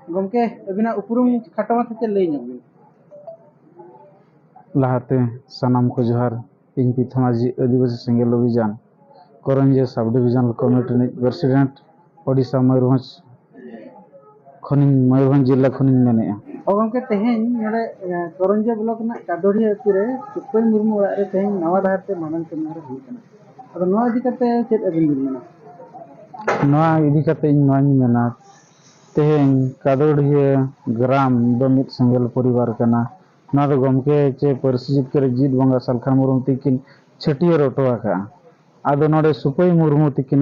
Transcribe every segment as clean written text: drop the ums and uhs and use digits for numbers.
गमके अबिना उपरुम खाटो माथे चे लई ᱧᱚᱜ बिन लाहाते सनाम को जोहार इन पिथमाजी आदिवासी Sengel Abhiyan Karanjia sub divisional committee president Odisha Mayurbhanj जिला खनिन मेने गमके तेहेन नोडे करंजे ब्लॉक ना कादोड़िया अतु रे सुपई मुर्मू ओड़ा रे तेहेन नवा डाहर ते मानन कमिहरा हुई कना अदो नवा इदी कते चेद अबिन बिन मेना नवा इदी कते इन नवानी मेना तेहेन कादोड़िया ग्राम दो मित सेंगेल परिवार कना ना दो गमके चे परिसित करे जीत बंगा सलखा मुर्मू तिकिन छटियर ओटो आका आदो नोडे सुपई मुर्मू तिकिन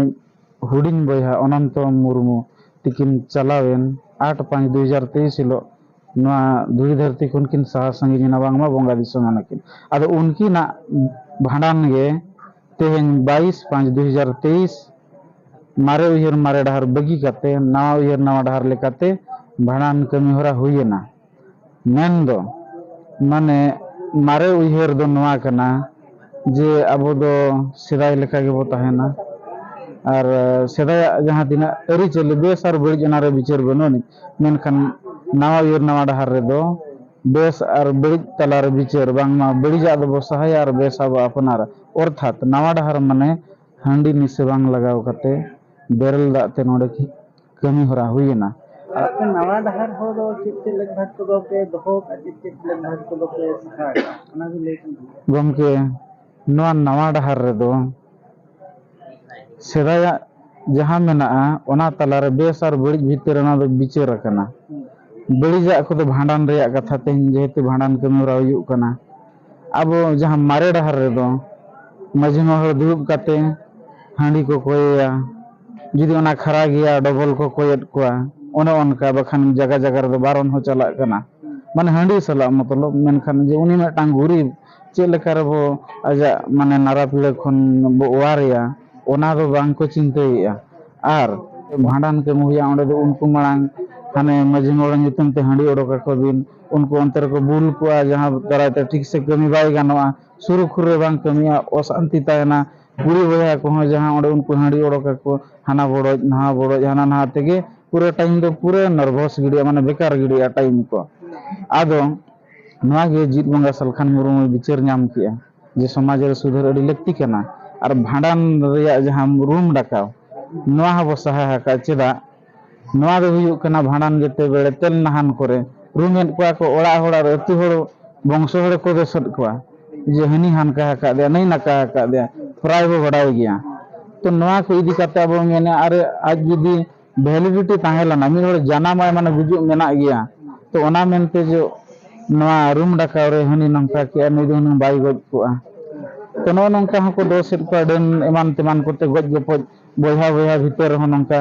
हुडिन बयहा अनंत मुर्मू तिकिन चलावेन 8/5/2023 हिलो नवा धुरी धरती खुनकिन साहा संगी बांगमा बंगा दिसोम अनकिन आदो उनकी ना भांडान गे तेहेन 22/5/2023 मारे उयहर मारे डाहर बगी काते नवा उयहर नवा डाहर लेकाते भांडान कमिहरा हुईना मेन दो माने मारे उयहर दो नवा कना जे अबो दो सेदाय लेका गेबो ताहेना और सेदाय जहां तिना अरी चले बेस और बड़ी जनारे बिचार बनोनी मेनखान नवा उयहर नवा डाहर रे दो बेस और बड़ी तलार बिचार बांगमा बड़ी जा दो सहाय और बेस अब अपनार अर्थात नवा डाहर माने हांडी निसे बांग लगाव कते बेरल दाते नोडे की कमी हरा हुईना आपे नवा डाहर हो दो चित्ते लगभग को दो पे दहो का चित्ते लगभग को दो पे सखा अना भी लेकिन गमके नवा नवा डाहर रे दो सेदाय जहां मेना ओना तलारे बेस और बड़ी भीतर ओना दो बिचार कना बड़ी जा को दो भांडान रे कथा ते जेहेतु भांडान कमी हरा हुई कना अब जहां मारे डाहर रे दो माझी महर दुब काते हांडी को कोया जुदी ओना खरा गया डबल को कोयत कोआ ओने ओनका बखान जगह जगह रे बारन हो चला कना माने हांडी सला मतलब मेनखान जे उनी मेटांग गुरी चे लेका रेबो आजा माने नारा पीड़ा खन बो वारिया ओना दो बांग को चिंताया आर भांडान के मुहिया ओंडे दो उनको मांग हाने माझी मोड़ नितम ते हांडी ओडोका को दिन उनको अंतर को बुल को जहां दराते ठीक से कमी बाय गानोआ सुरु खुरे बांग कमिया अशांति तायना पूरी बया को जहां ओंडे उनको हांडी ओडोका को हाना बड़ो हाना नहा तेगे पूरे टाइम दो पूरे नर्वस गिडिया माने बेकार गिडिया टाइम को आदो नवा गे जीत बंगा सलखान मुर्मू बिचार नाम किया जे समाज रे सुधार अड़ी लगती कना और भांडान रेया जहां रूम डाकाव नवा हबो सहाय हका चेदा नवा दो हुयु कना भांडान जेते बेले तेल नहान करे रूमेट को ओड़ा होड़ा अतु होड़ बंशो होड़ को देसत को जे हनी हानका हका दे नहीं नका हका दे प्राय बो बड़ाई गया तो नवा को इदी करते अब मेने अरे आज जुदी वैलिडिटी ताहेलाना मिद होड़ जानामाय माने गुजुग मेना गया तो ओना मेनते जो नवा रूम डाकाव रे हनी नंका के नुई दो न बाई गज को तो नो नंका हको दोसेट को डन एमान तेमान कोते गज गपज बयहा बयहा भीतर हो नंका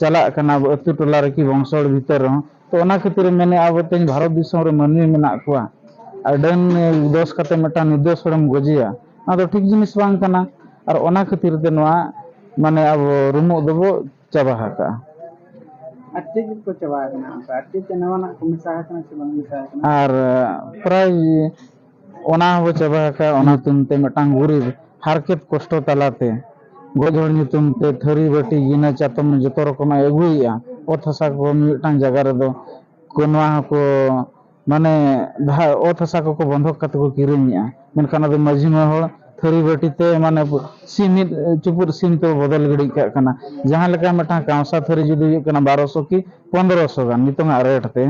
चला कना अतु टोला रे की वंशोड़ भीतर हो तो ओना खातिर मेने अब तेन भारत दिसम रे मानवी मेना को डन दोष कते मेटा निर्दोष होड़म गजिया ना तो ठीक जिनिस बांग कना और ओना खातिर ते नवा माने अब रूमो दबो चाबा हका अट्टे को चबा कना अट्टे ते नवा ना को मिसा कना से बंग मिसा कना और प्राय ओना हो चाबा हका ओना तुमते मेटांग गुरी हारकेत कष्ट तलाते गोजोड़ नितुम ते थरी बटी गिना चातम जतो रकम एगुइया ओथ हसा को मिटांग जगह रे दो कोनवा को माने ओथ हसा को बंधक कते को किरिमिया मेनखान दो माझी महल थरी बटी ते माने सीमित चुपुर सीम तो बदल गड़ी का कना जहां लेका मेटा कांसा थरी जुदी कना 1200 की 1500 गान नितंग रेट ते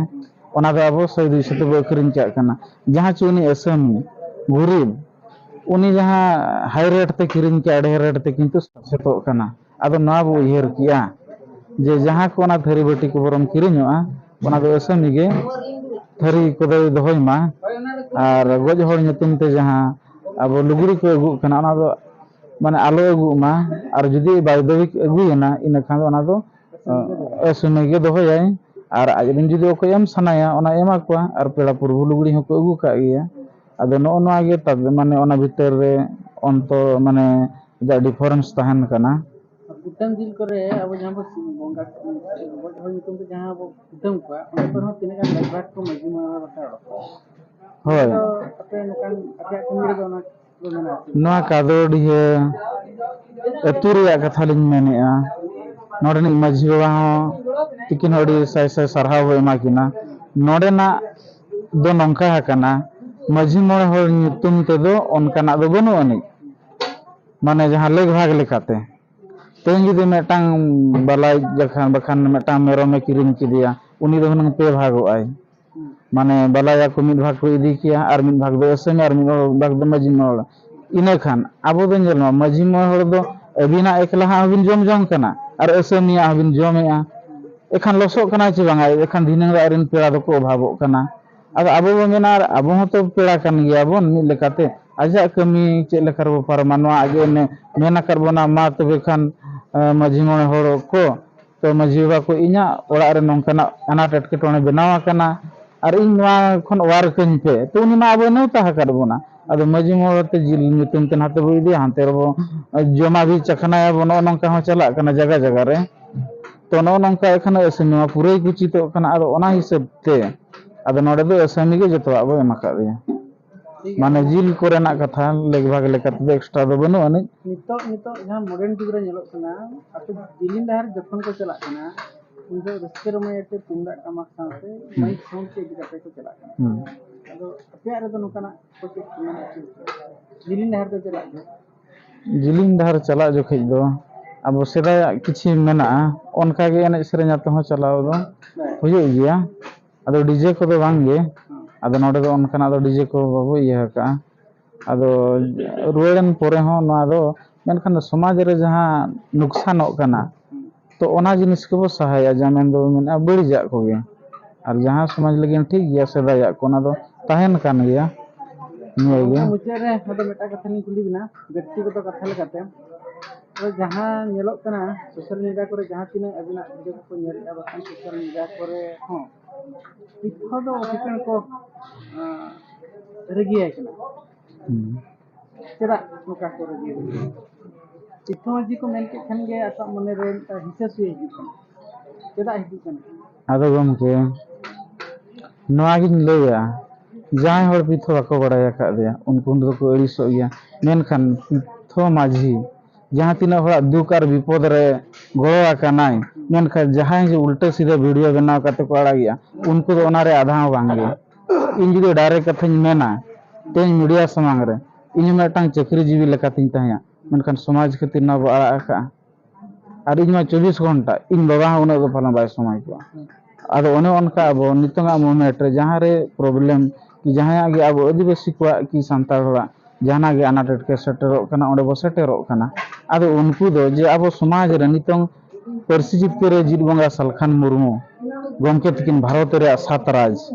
ओना दो अब 100-200 ते बकरिन का कना जहां चुनी असमी गुरीब उनी जहां हाई रेट ते किरिन के अड़े रेट ते किंतु सेतो कना आदो ना बो उयहर किया जे जहां को ना थरी बटी को बरम किरिनोआ ओना दो असमी गे थरी को दो दोहय मा और गज होड़ नितुम ते जहां अब लुगड़ी को अगु कना ओना दो माने आलो अगु मा और जुदी बायदविक अगुयना इन खान ओना दो असमी गे दोहय और आजबिन जुदी ओको एम सनाया ओना एमा को और पेड़ा पुरबु लुगड़ी हको अगु का गया आदो नो नवा गे तब माने ओना भीतर रे अंतो माने जा डिफरेंस तहन कना कुटम दिल करे अब जहां पर बंगा गज हो नितुम ते जहां अब कुटम को ओने पर हो तिने का लगभग को मजी मा बता होय तो अपे नकान अपे कमी रे दो ना को मेना नवा कादोड़ी है अतुरिया कथा लिन मेनेआ नोडनी माझी बाबा हो तिकिन अड़ी साय साय सरहाव बो एमा किना नोडेना दो नोंका हाकना माझी मोड़े हर nyutum तेदो onkanak do banu ani माने जहाँ लेग भाग लेकाते तेन जुदी मेटांग बालाई जखान बखान मेटांग मेरोमे किरिम किदिया उनी दो हुनंग पे भागो आय माने बालाया को मिद भाग को इदी किया आर मिद भाग दो असमे आर मिद भाग दो माझी मोड़ इना खान आबो दो जेलमा माझी मोड़ दो अबिना एकला हाबिन जम जम कना आर असमिया हाबिन जमेआ एखान लसो कना चे बांगा एखान दिनंग रायरिन पेड़ा दो को भाबो कना अब आबो बो मेना आबो हतो पेड़ा कन गिया बोन मिद लेकाते आजा कमी चे लेकर बो पारमानवा आगे ने मेना करबोना मा तबे खान माझी मोड़ हड़ को तो माझी बाबा को इना ओड़ा रे नोंकना अनाट एटकेटोने बनावा कना और इन खन वार कहीं पे तो उन्हीं में अब नौता हकर बोना अब मजी मोड़ते जिल nyutum ते नाते बो इदी हांते रबो जमा भी चखना है बनो नंका हो चला कना जगह जगह रे तो नो नंका एखन असमिया पूरे कुचितो कना आदो ओना हिसाब ते आदो नोडे दो असमी के जतो अब एमाका दिया माने जिल कोरेना कथा लेग भाग लेकत दो एक्स्ट्रा दो बनो अनि नितो जहाँ मॉडर्न जुग रे ñeloग कना आतो दिलिन दहार जखन को चला कना उनसे रस्ते रमे ते तुंदा टमाक साथे माइक साउंड के इदी कते को चला कना आदो अपे रे दो नोकना को के दिलिन दहार ते चला जिलिंग धार चला जोखे दो अब सेदा किछि मेना ओनका गे एने सेरेना तो चलाव दो हुयो गया आदो डीजे को दो बांगे आदो नोडे दो ओनकाना दो डीजे को बाबू इया का आदो रुवेन पोरे हो ना दो मेनखान समाज रे जहां नुकसानोग कना तो ओना जिनिस को बो सहाया जामेन दो मेना बड़ी को गे और जहां समाज लगे ठीक गया सेदा को ना दो ताहेन कान गया निये मुचे रे मतो मेटा कथा नि कुली बिना व्यक्तिगत कथा लेकाते तो जहां ñeloग कना सोशल मीडिया करे जहां तिना अबिना वीडियो को ñel या बखान सोशल मीडिया करे हो इथो दो ठिकन को रेगी है कना चेदा नुका को रेगी इथो जी को मेन के खन गे आसा मने रे हिस्सा सुई हिजु चेदा हिजु कना आदो गमके नोआ गिन लेया जहां हर पिथो बाको बड़ाया का दिया उनको दो को अड़िसो गया मेनखान पिथो माझी जहां तीना हड़ा दुख और विपद रे गड़ो आकानाय मेनखान जहां जे उल्टा सीधा वीडियो बनाव काते को आड़ा गया उनको दो ओना रे आधा बांगे इन जुदी डायरेक्ट कथा मेना तेज मीडिया समांग रे इन मेटांग चक्री जीवी लेकातिन ताया मेनखान समाज खातिर ना बो आड़ा आका और इन 24 घंटा इन बाबा उना दो फला बाय समय को आदो ओने ओनका अब नितंगा मोमेंट रे जहां रे प्रॉब्लम कि जहां आगे अब आदिवासी को कि सांतार होड़ा जहां गे अनाटेट के सेटरो कना ओडे बो सेटरो कना आदो उनको दो जे अब समाज रे नितंग परसी जितके रे जीत बंगा सलखान मुर्मू गमके तकिन भारत रे सात राज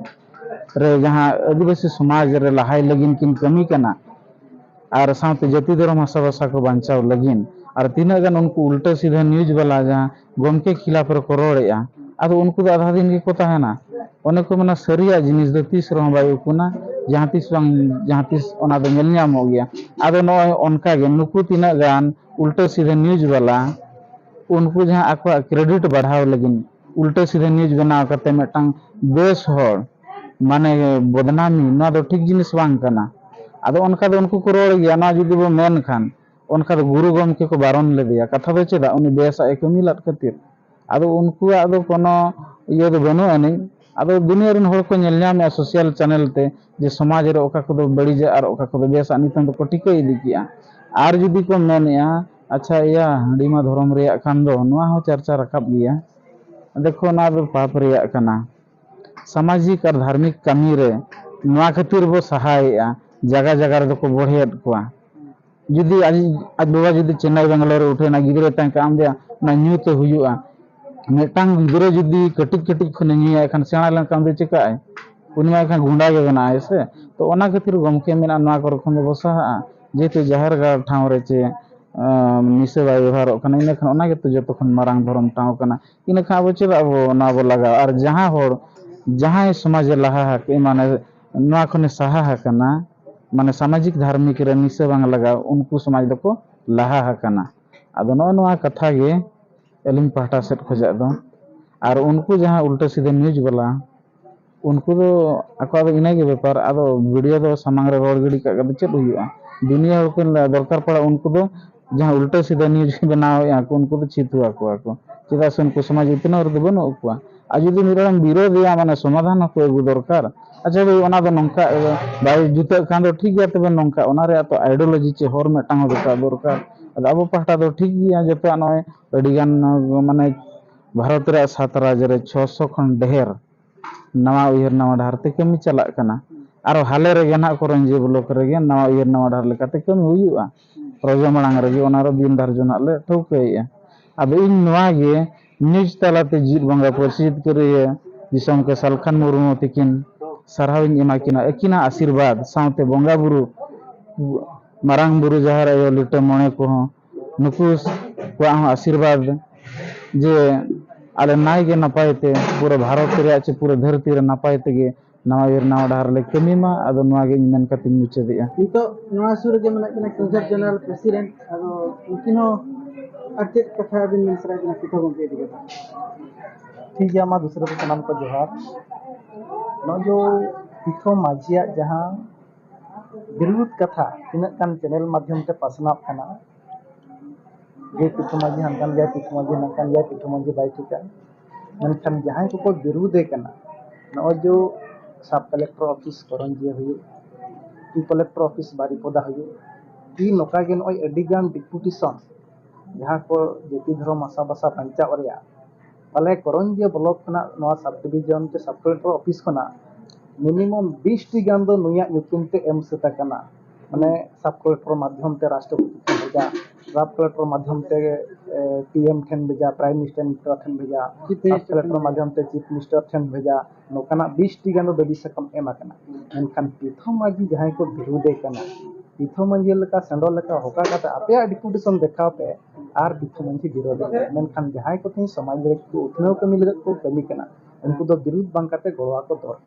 रे जहां आदिवासी समाज रे लहाई लगिन किन कमी कना और साथ जाति धर्म भाषा भाषा को बांचाव लगिन और तीना गन उनको उल्टा सीधा न्यूज वाला जहां गमके खिलाफ रे को रोड़ेया आदो उनको दो आधा दिन के को ताहेना ओने को मना सरिया जिनिस दो तीस रह बाय कुना जहां तीस बांग जहां तीस ओना दो नेल ᱧᱟᱢ हो गया आदो नय ओनका गे नुकु तीना गान उल्टा सीधा न्यूज वाला उनको जहां आको क्रेडिट बढ़ाव लगिन उल्टा सीधा न्यूज बनाव करते मेटांग बेस होड़ माने बदनामी ना दो ठीक जिनिस बांग कना आदो ओनका दो उनको को रोड़ गया ना जुदी बो मेन खान ओनका दो गुरु गमके को बारन ले दिया कथा दो चेदा उनी बेसा ए कमी लट खातिर आदो उनको आदो कोनो इयो दो बनो अनि आदो दुनिया रन होड़ को ñel ñame सोशल चैनल ते जे समाज रे ओका को दो बड़ी जे और ओका को दो बेसा नितन दो को टिको इदी किया आर जुदी को मेनया अच्छा या हडीमा धर्म रे खान दो नोआ हो चर्चा रखाब गया देखो ना दो पाप रे कना सामाजिक और धार्मिक कमी रे नोआ खातिर बो सहायया जगह जगह रे को बढ़ियत कोआ जुदी आज बाबा जुदी चेन्नई बेंगलोर उठे ना गिदरे ता काम दिया ना न्यू ते हुयुआ मेटांग गिदरे जुदी कटिक कटिक खने निया एखान सेणा लन काम दे चिकाय उनिमा एखान गुंडा गे बना ऐसे तो ओना खातिर गमके मेना नोआ कर खन दो बसा जेते जाहिर गा ठाव रे चे निसे बाय व्यवहार कना इन खान ओना गे तो जतो खन मारांग धर्म ठाव कना इन खा अब चेदा अब ना बो लगा और जहां होड़ जहां समाज लहा के माने नोआ खने सहा कना माने सामाजिक धार्मिक रे निसे बांग लगा उनको समाज दको लहा कना आदो नोआ कथा गे एलिंग पाटा सेट खोजा दो और उनको जहां उल्टा सीधे न्यूज वाला उनको दो आको दो इना के व्यापार आदो वीडियो दो सामांग रे रोड गड़ी का चेद हुआ दुनिया को दरकार पड़ा उनको दो जहां उल्टा सीधा न्यूज बनाओ या उनको तो चित हुआ को चेदा से उनको समाज इतना बनो को आ जुदी मिरम विरोधिया माने समाधान को एगु दरकार अच्छा भाई ओना दो नंका बाय जुते खान दो ठीक गया तबे नंका ओना रे तो आइडियोलॉजी चे हर मेटांग दरकार अब पाहटा दो ठीक गया जते नय अडिगान माने भारत रे 7 राज्य रे 600 खन ढेर नवा उयहर नवा डाहर ते कमी चला कना आरो हाले रे गना करंजे ब्लॉक रे नवा उयहर नवा डाहर लेकाते कमी हुयुआ रोजो मांग रे ओना रो दिन धार जोना ले ठौकैया अब इन नवा गे न्यूज तालाते जीत बंगा प्रसिद्ध करे दिसम के सलखान मुर्मू तिकिन सरहाविन एमा किना एकिना आशीर्वाद साउते बंगा बुरु मारांग बुरु जहार आयो लिटे मणे को नुकुस को आशीर्वाद जे आले नाय गे नपाय ते पूरा भारत रे चे पूरा धरती रे नपाय ते गे नवा यर नवा डाहर ले कमीमा आदो नवा गे मेन कते मुचेदिया नितो नवा सुर जे मने कना कंजर जनरल प्रेसिडेंट आदो उनकिनो अचेत कथा बिन मिसरा कना पिठो गंगे दिगे ठीक है दूसरे को सलाम को जोहार न जो पिठो माझिया जहाँ विरुद्ध कथा तीना कान चैनल माध्यम ते पासना खाना जे पिठो माझी हनकान गया पिठो माझी नकान गया पिठो माझी बाई ठिका मनखान जहाँ को विरुद्ध करना न जो सब कलेक्टर ऑफिस करंजी हुई टी कलेक्टर ऑफिस बारीपदा हुई टी नोका गे नय अडिगान डिपुटेशन जहाँ को जेपी धर्म आशा बासा पंचायत रे पाले करंजी ब्लॉक खना नवा सब डिवीजन ते सब कलेक्टर ऑफिस खना मिनिमम 20 टी गान दो नुया नुतुम ते एम सेता कना माने सब कलेक्टर माध्यम ते राष्ट्रपति भेजा सब कलेक्टर माध्यम ते पीएम ठेन भेजा प्राइम मिनिस्टर ठेन भेजा सब कलेक्टर माध्यम ते चीफ मिनिस्टर ठेन भेजा नोकाना 20 टी गान दो दबी सकम एमा कना मेनखान पिठो माजी जहां को विरोधे कना पिठो मंजी लेका सेंडो लेका होका काते आपे डिपुटेशन देखाव पे आर पिठो मंजी विरोध मेनखान जहां को ती समाज रे को उठनो कमी लगत को कमी कना उनको दो विरुद्ध बांग काते गोवा को दर